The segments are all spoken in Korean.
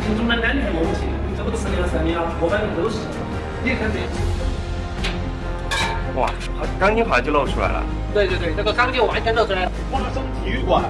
品种的男女我不行，这个都是2、3年了，我反正都是。你看这。哇，钢筋华就露出来了。对对对，这个钢筋完全露出来了。花生体育馆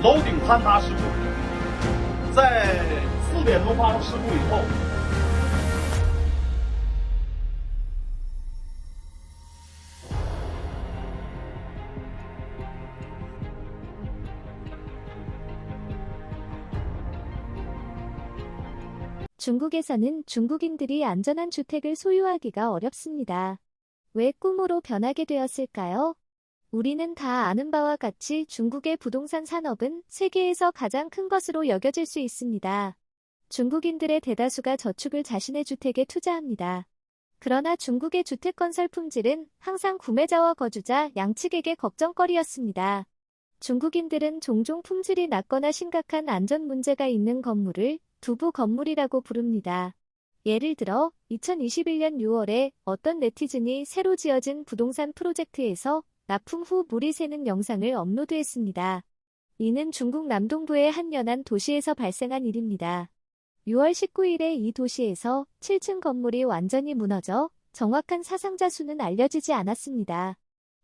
楼顶坍塌事故，在4点钟发生事故以后。중국에서는 중국인들이 안전한 주택을 소유하기가 어렵습니다. 왜 꿈으로 변하게 되었을까요? 우리는 다 아는 바와 같이 중국의 부동산 산업은 세계에서 가장 큰 것으로 여겨질 수 있습니다. 중국인들의 대다수가 저축을 자신의 주택에 투자합니다. 그러나 중국의 주택 건설 품질은 항상 구매자와 거주자 양측에게 걱정거리였습니다. 중국인들은 종종 품질이 낮거나 심각한 안전 문제가 있는 건물을 두부 건물이라고 부릅니다. 예를 들어 2021년 6월에 어떤 네티즌이 새로 지어진 부동산 프로젝트에서 납품 후 물이 새는 영상을 업로드했습니다. 이는 중국 남동부의 한 연안 도시에서 발생한 일입니다. 6월 19일에 이 도시에서 7층 건물이 완전히 무너져 정확한 사상자 수는 알려지지 않았습니다.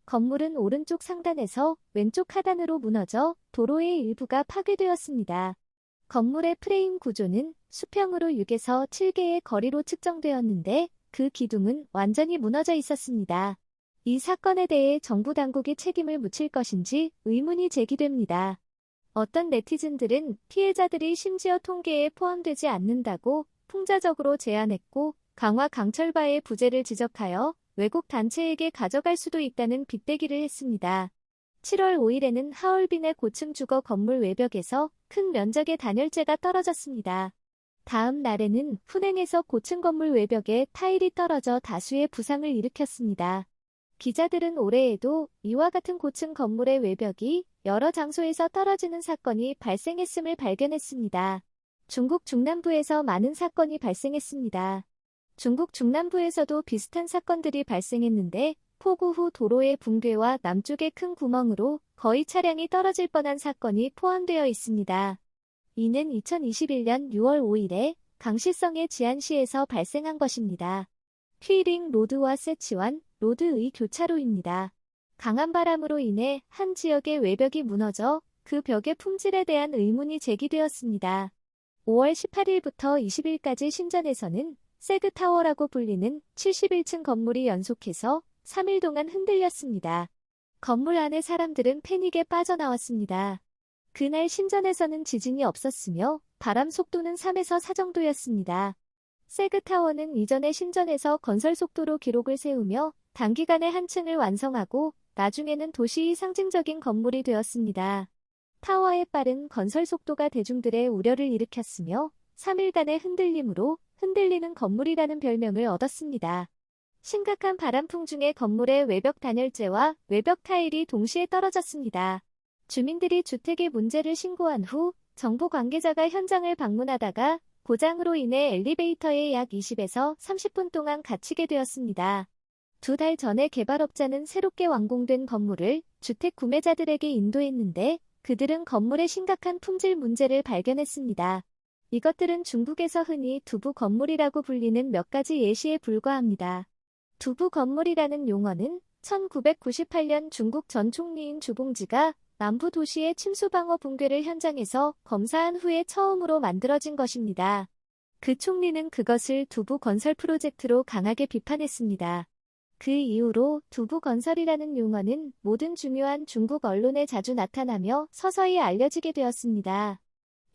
건물은 오른쪽 상단에서 왼쪽 하단으로 무너져 도로의 일부가 파괴되었습니다. 건물의 프레임 구조는 수평으로 6에서 7개의 거리로 측정되었는데 그 기둥은 완전히 무너져 있었습니다. 이 사건에 대해 정부 당국이 책임을 묻힐 것인지 의문이 제기됩니다. 어떤 네티즌들은 피해자들이 심지어 통계에 포함되지 않는다고 풍자적으로 제안했고 강화 강철바의 부재를 지적하여 외국 단체에게 가져갈 수도 있다는 빗대기를 했습니다. 7월 5일에는 하얼빈의 고층 주거 건물 외벽에서 큰 면적의 단열재가 떨어졌습니다. 다음 날에는 푸냉에서 고층 건물 외벽에 타일이 떨어져 다수의 부상을 일으켰습니다. 기자들은 올해에도 이와 같은 고층 건물의 외벽이 여러 장소에서 떨어지는 사건이 발생했음을 발견했습니다. 중국 중남부에서 많은 사건이 발생했습니다. 중국 중남부에서도 비슷한 사건들이 발생했는데 폭우 후 도로의 붕괴와 남쪽의 큰 구멍으로 거의 차량이 떨어질 뻔한 사건이 포함되어 있습니다. 이는 2021년 6월 5일에 강시성의 지안시에서 발생한 것입니다. 휘링 로드와 세치완 로드의 교차로입니다. 강한 바람으로 인해 한 지역의 외벽이 무너져 그 벽의 품질에 대한 의문이 제기되었습니다. 5월 18일부터 20일까지 신전에서는 세그타워라고 불리는 71층 건물이 연속해서 3일 동안 흔들렸습니다. 건물 안의 사람들은 패닉에 빠져나왔습니다. 그날 신전에서는 지진이 없었으며 바람 속도는 3에서 4 정도였습니다. 세그타워는 이전에 신전에서 건설 속도로 기록을 세우며 단기간에 한 층을 완성하고 나중에는 도시의 상징적인 건물이 되었습니다. 타워의 빠른 건설 속도가 대중들의 우려를 일으켰으며 3일간의 흔들림으로 흔들리는 건물이라는 별명을 얻었습니다. 심각한 바람풍 중에 건물의 외벽 단열재와 외벽 타일이 동시에 떨어졌습니다. 주민들이 주택의 문제를 신고한 후 정부 관계자가 현장을 방문하다가 고장으로 인해 엘리베이터에 약 20에서 30분 동안 갇히게 되었습니다. 2달 전에 개발업자는 새롭게 완공된 건물을 주택 구매자들에게 인도했는데 그들은 건물의 심각한 품질 문제를 발견했습니다. 이것들은 중국에서 흔히 두부 건물이라고 불리는 몇 가지 예시에 불과합니다. 두부 건물이라는 용어는 1998년 중국 전 총리인 주봉지가 남부 도시의 침수 방어 붕괴를 현장에서 검사한 후에 처음으로 만들어진 것입니다. 그 총리는 그것을 두부 건설 프로젝트로 강하게 비판했습니다. 그 이후로 두부 건설이라는 용어는 모든 중요한 중국 언론에 자주 나타나며 서서히 알려지게 되었습니다.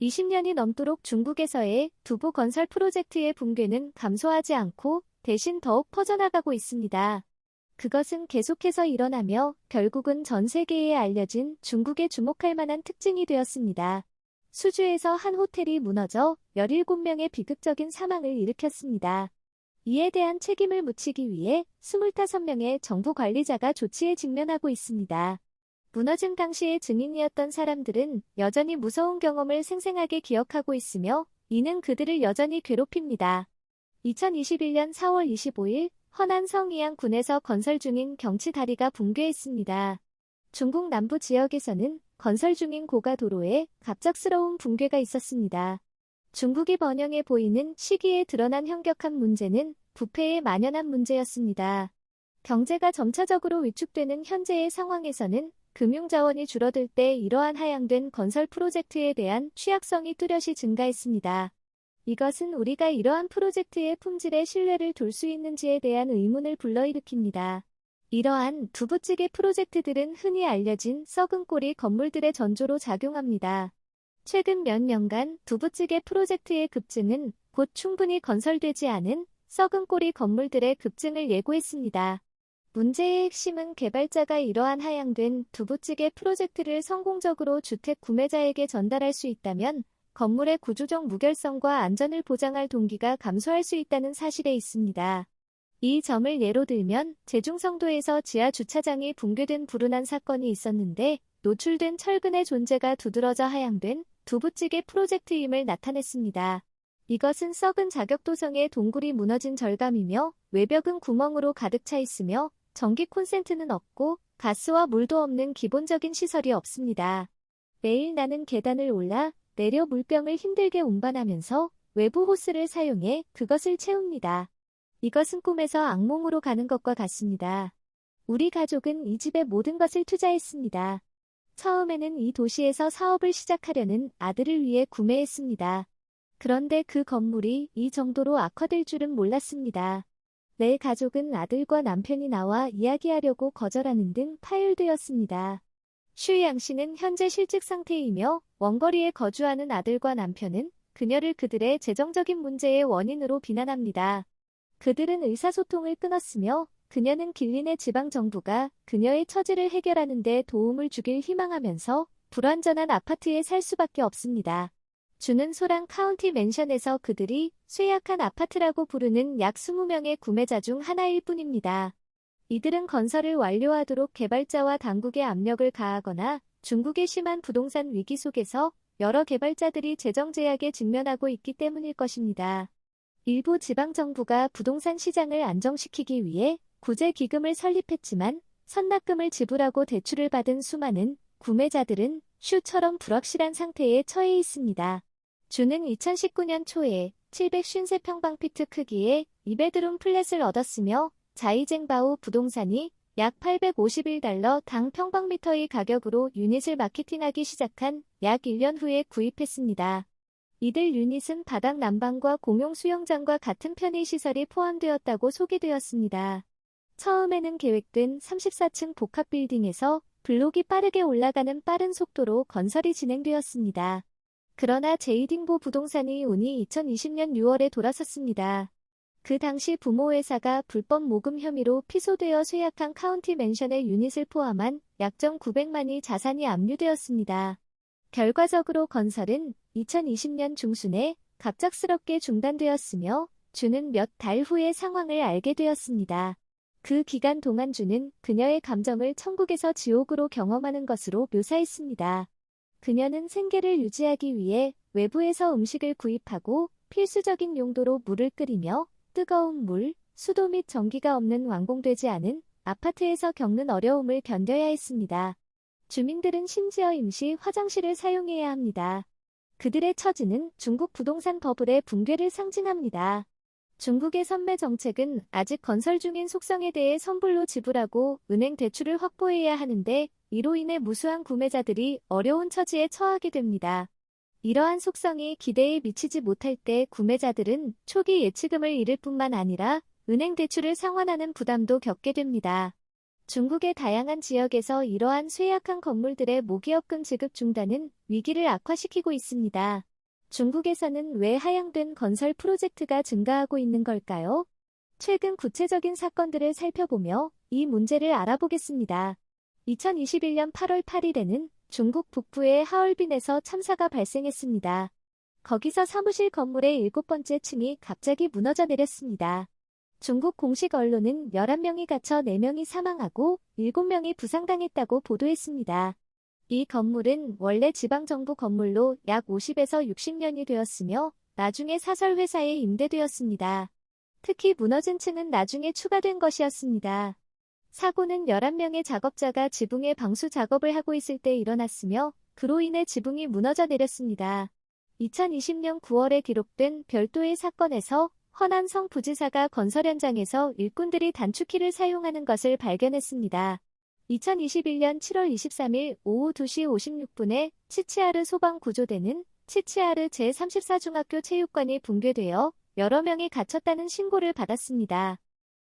20년이 넘도록 중국에서의 두부 건설 프로젝트의 붕괴는 감소하지 않고 대신 더욱 퍼져나가고 있습니다. 그것은 계속해서 일어나며 결국은 전 세계에 알려진 중국의 주목할 만한 특징이 되었습니다. 수주에서 한 호텔이 무너져 17명의 비극적인 사망을 일으켰습니다. 이에 대한 책임을 묻히기 위해 25명의 정부 관리자가 조치에 직면하고 있습니다. 무너진 당시의 증인이었던 사람들은 여전히 무서운 경험을 생생하게 기억하고 있으며 이는 그들을 여전히 괴롭힙니다. 2021년 4월 25일 허난 성이안군에서 건설 중인 경치 다리가 붕괴했습니다. 중국 남부 지역에서는 건설 중인 고가도로에 갑작스러운 붕괴가 있었습니다. 중국이 번영해 보이는 시기에 드러난 현격한 문제는 부패에 만연한 문제였습니다. 경제가 점차적으로 위축되는 현재의 상황에서는 금융자원이 줄어들 때 이러한 하향된 건설 프로젝트에 대한 취약성이 뚜렷이 증가했습니다. 이것은 우리가 이러한 프로젝트의 품질에 신뢰를 둘 수 있는지에 대한 의문을 불러일으킵니다. 이러한 두부찌개 프로젝트들은 흔히 알려진 썩은 꼬리 건물들의 전조로 작용합니다. 최근 몇 년간 두부찌개 프로젝트의 급증은 곧 충분히 건설되지 않은 썩은 꼬리 건물들의 급증을 예고했습니다. 문제의 핵심은 개발자가 이러한 하향된 두부찌개 프로젝트를 성공적으로 주택 구매자에게 전달할 수 있다면 건물의 구조적 무결성과 안전을 보장할 동기가 감소할 수 있다는 사실에 있습니다. 이 점을 예로 들면 제중성도에서 지하 주차장이 붕괴된 불운한 사건이 있었는데 노출된 철근의 존재가 두드러져 하향된 두부찌개 프로젝트임을 나타냈습니다. 이것은 썩은 자격도성의 동굴이 무너진 절감이며 외벽은 구멍으로 가득 차 있으며 전기 콘센트는 없고 가스와 물도 없는 기본적인 시설이 없습니다. 매일 나는 계단을 올라 내려 물병을 힘들게 운반하면서 외부 호스를 사용해 그것을 채웁니다. 이것은 꿈에서 악몽으로 가는 것과 같습니다. 우리 가족은 이 집에 모든 것을 투자했습니다. 처음에는 이 도시에서 사업을 시작하려는 아들을 위해 구매했습니다. 그런데 그 건물이 이 정도로 악화될 줄은 몰랐습니다. 내 가족은 아들과 남편이 나와 이야기하려고 거절하는 등 파열되었습니다. 슈양 씨는 현재 실직 상태이며 원거리에 거주하는 아들과 남편은 그녀를 그들의 재정적인 문제의 원인으로 비난합니다. 그들은 의사소통을 끊었으며 그녀는 길린의 지방정부가 그녀의 처지를 해결하는 데 도움을 주길 희망하면서 불완전한 아파트에 살 수밖에 없습니다. 주는 소랑 카운티 맨션에서 그들이 쇠약한 아파트라고 부르는 약 20명의 구매자 중 하나일 뿐입니다. 이들은 건설을 완료하도록 개발자와 당국에 압력을 가하거나 중국의 심한 부동산 위기 속에서 여러 개발자들이 재정 제약에 직면하고 있기 때문일 것입니다. 일부 지방정부가 부동산 시장을 안정시키기 위해 구제기금을 설립했지만 선납금을 지불하고 대출을 받은 수많은 구매자들은 슈처럼 불확실한 상태에 처해 있습니다. 주는 2019년 초에 753평방피트 크기의 2베드룸 플랫을 얻었으며 자이쟁바오 부동산이 약 851달러 당 평방미터의 가격으로 유닛을 마케팅하기 시작한 약 1년 후에 구입했습니다. 이들 유닛은 바닥 난방과 공용 수영장과 같은 편의시설이 포함되었다고 소개되었습니다. 처음에는 계획된 34층 복합 빌딩에서 블록이 빠르게 올라가는 빠른 속도로 건설이 진행되었습니다. 그러나 제이딩보 부동산이 운이 2020년 6월에 돌아섰습니다. 그 당시 부모회사가 불법 모금 혐의로 피소되어 쇠약한 카운티 맨션의 유닛을 포함한 약 900만이 자산이 압류되었습니다. 결과적으로 건설은 2020년 중순에 갑작스럽게 중단되었으며 주는 몇 달 후에 상황을 알게 되었습니다. 그 기간 동안 주는 그녀의 감정을 천국에서 지옥으로 경험하는 것으로 묘사했습니다. 그녀는 생계를 유지하기 위해 외부에서 음식을 구입하고 필수적인 용도로 물을 끓이며 뜨거운 물, 수도 및 전기가 없는 완공되지 않은 아파트에서 겪는 어려움을 견뎌야 했습니다. 주민들은 심지어 임시 화장실을 사용해야 합니다. 그들의 처지는 중국 부동산 버블의 붕괴를 상징합니다. 중국의 선매 정책은 아직 건설 중인 속성에 대해 선불로 지불하고 은행 대출을 확보해야 하는데 이로 인해 무수한 구매자들이 어려운 처지에 처하게 됩니다. 이러한 속성이 기대에 미치지 못할 때 구매자들은 초기 예치금을 잃을 뿐만 아니라 은행 대출을 상환하는 부담도 겪게 됩니다. 중국의 다양한 지역에서 이러한 쇠약한 건물들의 모기업금 지급 중단은 위기를 악화시키고 있습니다. 중국에서는 왜 하향된 건설 프로젝트가 증가하고 있는 걸까요? 최근 구체적인 사건들을 살펴보며 이 문제를 알아보겠습니다. 2021년 8월 8일에는 중국 북부의 하얼빈에서 참사가 발생했습니다. 거기서 사무실 건물의 7번째 층이 갑자기 무너져 내렸습니다. 중국 공식 언론은 11명이 갇혀 4명이 사망하고 7명이 부상당했다고 보도했습니다. 이 건물은 원래 지방정부 건물로 약 50에서 60년이 되었으며 나중에 사설회사에 임대되었습니다. 특히 무너진 층은 나중에 추가된 것이었습니다. 사고는 11명의 작업자가 지붕의 방수 작업을 하고 있을 때 일어났으며 그로 인해 지붕이 무너져 내렸습니다. 2020년 9월에 기록된 별도의 사건에서 허남성 부지사가 건설 현장에서 일꾼들이 단축키를 사용하는 것을 발견했습니다. 2021년 7월 23일 오후 2시 56분에 치치하르 소방구조대는 치치하르 제34중학교 체육관이 붕괴되어 여러 명이 갇혔다는 신고를 받았습니다.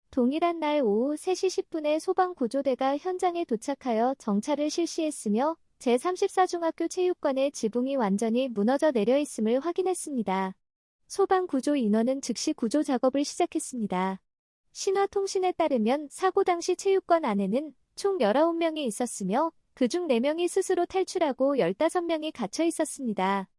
동일한 날 오후 3시 10분에 소방구조대가 현장에 도착하여 정찰을 실시했으며 제34중학교 체육관의 지붕이 완전히 무너져 내려 있음을 확인했습니다. 소방구조 인원은 즉시 구조 작업을 시작했습니다. 신화통신에 따르면 사고 당시 체육관 안에는 총 19명이 있었으며 그중 4명이 스스로 탈출하고 15명이 갇혀 있었습니다.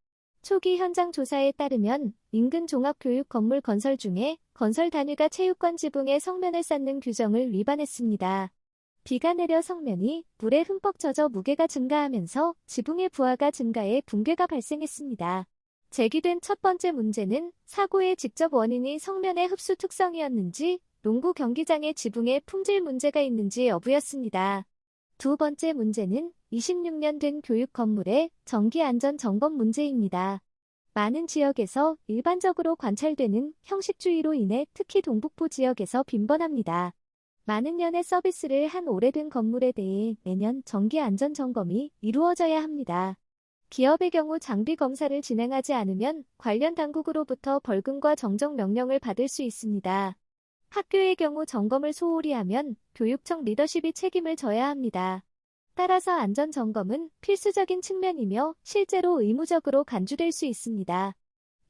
초기 현장 조사에 따르면 인근 종합교육 건물 건설 중에 건설 단위가 체육관 지붕의 성면을 쌓는 규정을 위반했습니다. 비가 내려 성면이 물에 흠뻑 젖어 무게가 증가하면서 지붕의 부하가 증가해 붕괴가 발생했습니다. 제기된 첫 번째 문제는 사고의 직접 원인이 성면의 흡수 특성이었는지 농구 경기장의 지붕에 품질 문제가 있는지 여부였습니다. 두 번째 문제는 26년 된 교육 건물의 정기 안전 점검 문제입니다. 많은 지역에서 일반적으로 관찰되는 형식주의로 인해 특히 동북부 지역에서 빈번합니다. 많은 년의 서비스를 한 오래된 건물에 대해 매년 정기 안전 점검이 이루어져야 합니다. 기업의 경우 장비 검사를 진행하지 않으면 관련 당국으로부터 벌금과 정정 명령을 받을 수 있습니다. 학교의 경우 점검을 소홀히 하면 교육청 리더십이 책임을 져야 합니다. 따라서 안전점검은 필수적인 측면이며 실제로 의무적으로 간주될 수 있습니다.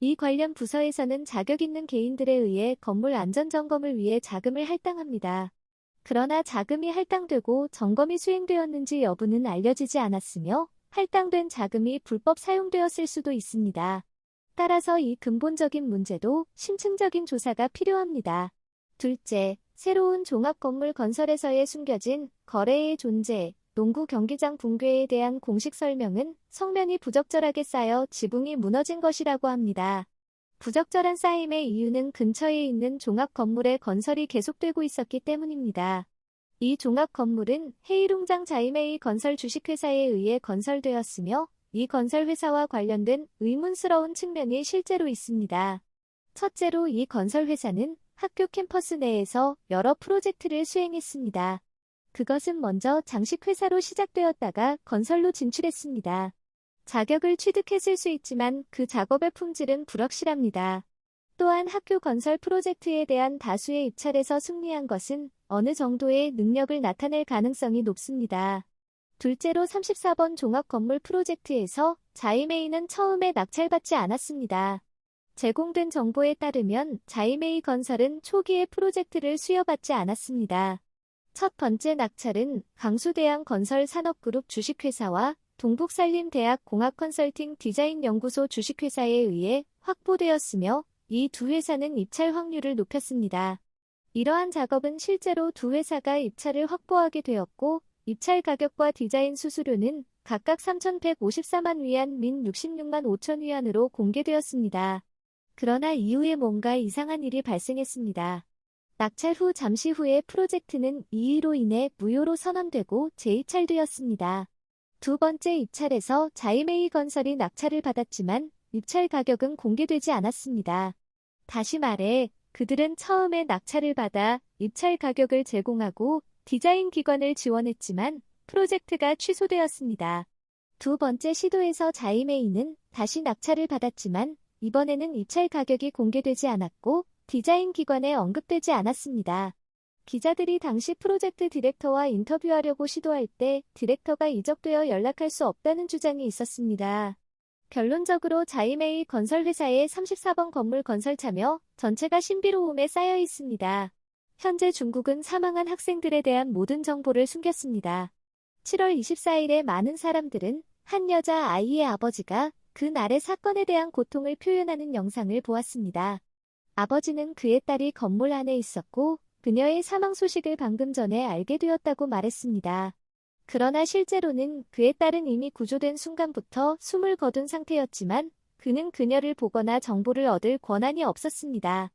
이 관련 부서에서는 자격 있는 개인들에 의해 건물 안전점검을 위해 자금을 할당합니다. 그러나 자금이 할당되고 점검이 수행되었는지 여부는 알려지지 않았으며 할당된 자금이 불법 사용되었을 수도 있습니다. 따라서 이 근본적인 문제도 심층적인 조사가 필요합니다. 둘째, 새로운 종합건물 건설에서의 숨겨진 거래의 존재, 농구 경기장 붕괴에 대한 공식 설명은 성면이 부적절하게 쌓여 지붕이 무너진 것이라고 합니다. 부적절한 쌓임의 이유는 근처에 있는 종합건물의 건설이 계속되고 있었기 때문입니다. 이 종합건물은 헤이룽장 자이메이 건설 주식회사에 의해 건설되었으며 이 건설회사와 관련된 의문스러운 측면이 실제로 있습니다. 첫째로 이 건설회사는 학교 캠퍼스 내에서 여러 프로젝트를 수행했습니다. 그것은 먼저 장식회사로 시작되었다가 건설로 진출했습니다. 자격을 취득했을 수 있지만 그 작업의 품질은 불확실합니다. 또한 학교 건설 프로젝트에 대한 다수의 입찰에서 승리한 것은 어느 정도의 능력을 나타낼 가능성이 높습니다. 둘째로 34번 종합건물 프로젝트에서 자이메이는 처음에 낙찰받지 않았습니다. 제공된 정보에 따르면 자이메이 건설은 초기에 프로젝트를 수여받지 않았습니다. 첫 번째 낙찰은 강수대양 건설 산업그룹 주식회사와 동북산림대학 공학컨설팅 디자인연구소 주식회사에 의해 확보되었으며 이 두 회사는 입찰 확률을 높였습니다. 이러한 작업은 실제로 두 회사가 입찰을 확보하게 되었고 입찰 가격과 디자인 수수료는 각각 3,154만 위안 민 66만 5천 위안으로 공개되었습니다. 그러나 이후에 뭔가 이상한 일이 발생했습니다. 낙찰 후 잠시 후에 프로젝트는 이 일로 인해 무효로 선언되고 재입찰되었습니다. 두 번째 입찰에서 자이메이 건설이 낙찰을 받았지만 입찰 가격은 공개되지 않았습니다. 다시 말해 그들은 처음에 낙찰을 받아 입찰 가격을 제공하고 디자인 기관을 지원했지만 프로젝트가 취소되었습니다. 두 번째 시도에서 자이메이는 다시 낙찰을 받았지만 이번에는 입찰 가격이 공개되지 않았고 디자인 기관에 언급되지 않았습니다. 기자들이 당시 프로젝트 디렉터와 인터뷰하려고 시도할 때 디렉터가 이적되어 연락할 수 없다는 주장이 있었습니다. 결론적으로 자이메이 건설회사의 34번 건물 건설 참여 전체가 신비로움에 쌓여 있습니다. 현재 중국은 사망한 학생들에 대한 모든 정보를 숨겼습니다. 7월 24일에 많은 사람들은 한 여자 아이의 아버지가 그날의 사건에 대한 고통을 표현하는 영상을 보았습니다. 아버지는 그의 딸이 건물 안에 있었고 그녀의 사망 소식을 방금 전에 알게 되었다고 말했습니다. 그러나 실제로는 그의 딸은 이미 구조된 순간부터 숨을 거둔 상태였지만 그는 그녀를 보거나 정보를 얻을 권한이 없었습니다.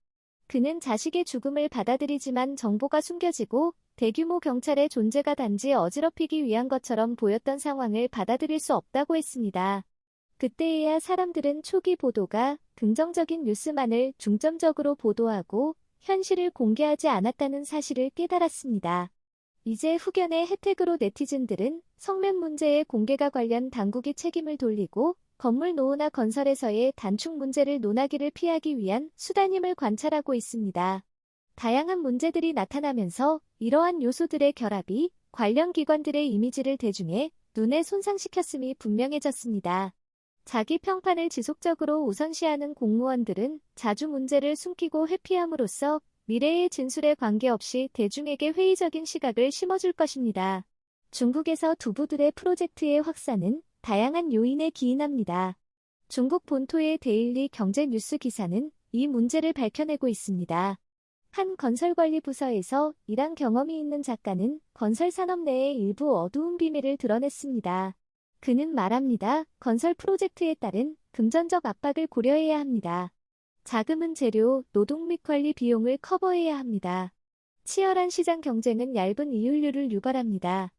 그는 자식의 죽음을 받아들이지만 정보가 숨겨지고 대규모 경찰의 존재가 단지 어지럽히기 위한 것처럼 보였던 상황을 받아들일 수 없다고 했습니다. 그때에야 사람들은 초기 보도가 긍정적인 뉴스만을 중점적으로 보도하고 현실을 공개하지 않았다는 사실을 깨달았습니다. 이제 후견의 혜택으로 네티즌들은 성면 문제의 공개가 관련 당국이 책임을 돌리고 건물 노후나 건설에서의 단축 문제를 논하기를 피하기 위한 수단임을 관찰하고 있습니다. 다양한 문제들이 나타나면서 이러한 요소들의 결합이 관련 기관들의 이미지를 대중의 눈에 손상시켰음이 분명해졌습니다. 자기 평판을 지속적으로 우선시하는 공무원들은 자주 문제를 숨기고 회피함으로써 미래의 진술에 관계없이 대중에게 회의적인 시각을 심어줄 것입니다. 중국에서 두부들의 프로젝트의 확산은 다양한 요인에 기인합니다. 중국 본토의 데일리 경제 뉴스 기사는 이 문제를 밝혀내고 있습니다. 한 건설관리부서에서 일한 경험이 있는 작가는 건설 산업 내의 일부 어두운 비밀을 드러냈습니다. 그는 말합니다. 건설 프로젝트에 따른 금전적 압박을 고려해야 합니다. 자금은 재료, 노동 및 관리 비용을 커버해야 합니다. 치열한 시장 경쟁은 얇은 이율률을 유발합니다.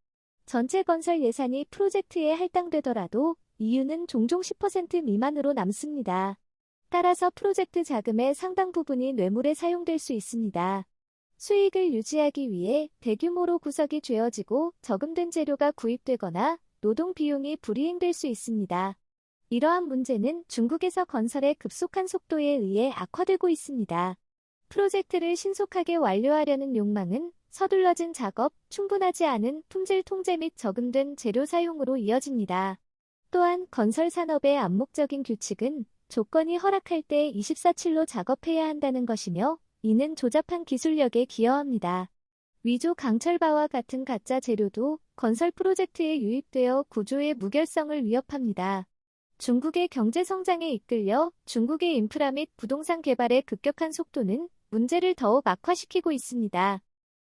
전체 건설 예산이 프로젝트에 할당되더라도 이윤은 종종 10% 미만으로 남습니다. 따라서 프로젝트 자금의 상당 부분이 뇌물에 사용될 수 있습니다. 수익을 유지하기 위해 대규모로 구석이 죄어지고 저금된 재료가 구입되거나 노동 비용이 불이행될 수 있습니다. 이러한 문제는 중국에서 건설의 급속한 속도에 의해 악화되고 있습니다. 프로젝트를 신속하게 완료하려는 욕망은 서둘러진 작업, 충분하지 않은 품질 통제 및 저금된 재료 사용으로 이어집니다. 또한 건설 산업의 암묵적인 규칙은 조건이 허락할 때 24/7로 작업해야 한다는 것이며 이는 조잡한 기술력에 기여합니다. 위조 강철바와 같은 가짜 재료도 건설 프로젝트에 유입되어 구조의 무결성을 위협합니다. 중국의 경제 성장에 이끌려 중국의 인프라 및 부동산 개발의 급격한 속도는 문제를 더욱 악화시키고 있습니다.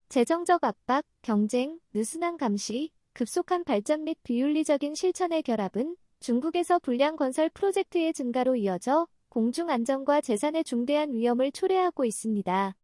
재정적 압박, 경쟁, 느슨한 감시, 급속한 발전 및 비윤리적인 실천의 결합은 중국에서 불량 건설 프로젝트의 증가로 이어져 공중 안전과 재산의 중대한 위험을 초래하고 있습니다.